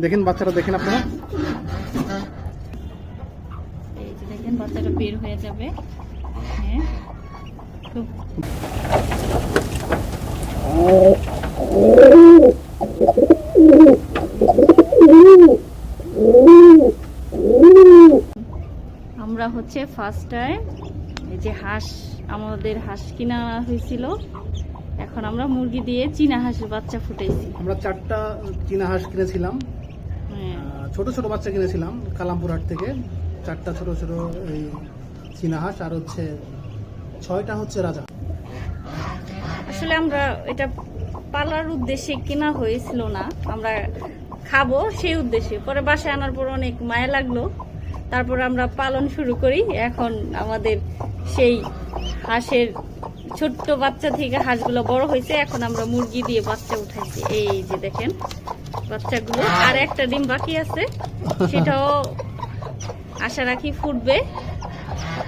দেখেন বাচ্চাটা, দেখেন আপনারা, এই যে দেখেন বাচ্চাটা বের হয়ে যাবে। হ্যাঁ, আমরা হচ্ছে ফার্স্ট টাইম এই যে হাঁস, আমাদের হাঁস কিনা হয়েছিল, এখন আমরা মুরগি দিয়ে চীনা হাঁসের বাচ্চা ফুটাইছি। আমরা 4টা চীনা হাঁস কিনেছিলাম, হ্যাঁ, ছোট ছোট বাচ্চা কিনেছিলাম কালামপুর হাট থেকে। 4টা ছোট ছোট এই চীনা হাঁস, আর হচ্ছে 6টা হচ্ছে রাজা। আসলে আমরা এটা পালার উদ্দেশ্যে কেনা হয়েছিল না, আমরা খাবো সেই উদ্দেশ্যে। পরে বাসায় আনার পর অনেক মায়া লাগলো, তারপর আমরা পালন শুরু করি। এখন আমাদের সেই হাঁসের ছোট্ট বাচ্চা থেকে হাঁসগুলো বড় হয়েছে, এখন আমরা মুরগি দিয়ে বাচ্চা উঠাইছি। এই যে দেখেন বাচ্চাগুলো, আর একটা ডিম বাকি আছে, সেটাও আশা রাখি ফুটবে।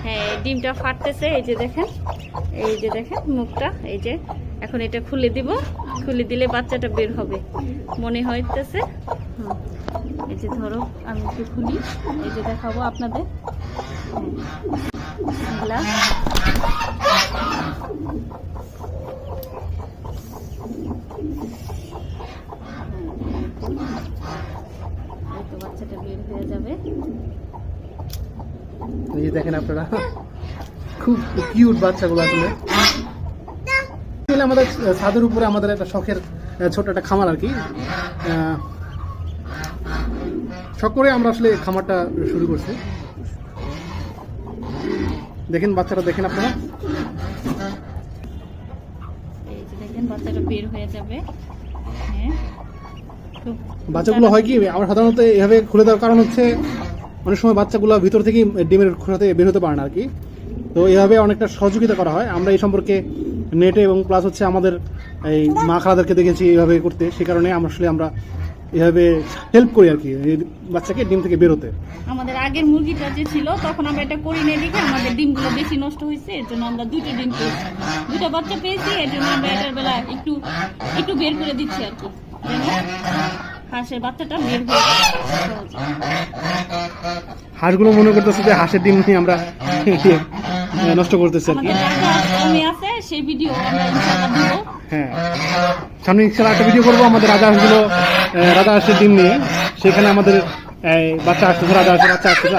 হ্যাঁ, ডিমটা ফাটতেছে, এই যে দেখেন, এই যে দেখেন মুখটা। এই যে এখন এটা খুলে দিব, খুলে দিলে বাচ্চাটা বের হবে মনে হইতেছে। এই যে ধরো আমি একটু খুলি, এই যে দেখাবো আপনাদের। বাচ্চাটা বের হয়ে যাবে। এই যে দেখেন আপনারা, খুব কিউট বাচ্চাগুলো। আসলে আমাদের ছাদের উপরে আমাদের একটা শখের ছোট একটা খামার আর কি, শখ করে আমরা আসলে খামারটা শুরু করছি। দেখেন বাচ্চাটা, দেখেন আপনারা, এই যে দেখেন বাচ্চাটা বের হয়ে যাবে। হ্যাঁ, বাচ্চাগুলো হয় কি, আমরা সাধারণত এভাবে খুলে দেওয়ার কারণ হচ্ছে অনেক সময় বাচ্চাগুলো ভিতর থেকেই ডিমের খোসাতে বের হতে পারে না আর কি। তো এভাবে অনেকটা সহযোগিতা করা হয়। আমরা এই সম্পর্কে নেটে এবং প্লাস হচ্ছে আমাদের এই মা খালাদেরকে দেখেছি এইভাবে করতে, সে কারণে আমরা এভাবে হেল্প করি আর কি এই বাচ্চাকে ডিম থেকে বেরোতে। আমাদের আগের মুরগিটা যে ছিল তখন আমরা এটা করি না দেখে আমাদের ডিমগুলো বেশি নষ্ট হয়েছে, এর জন্য আমরা 2টা ডিম পেয়েছি, 2টা বাচ্চা পেয়েছি। এর জন্য আমরা এটার বেলা একটু বের করে দিচ্ছি আর কি, যেন হাঁসের বাচ্চাটা বের হয়ে যায়। হাঁসগুলো মনে করতেছে যে হাঁসের ডিম নিয়ে আমরা নষ্ট করতেছি আর কি। আছে সেই ভিডিও আমরা ইনশাআল্লাহ দিব। হ্যাঁ, সামনে ইনশাআল্লাহ একটা ভিডিও করবো আমাদের রাজা হাঁসের ডিম নিয়ে। সেখানে আমাদের বাচ্চা আসতেছে, রাজা হাঁসের বাচ্চা আসতেছে।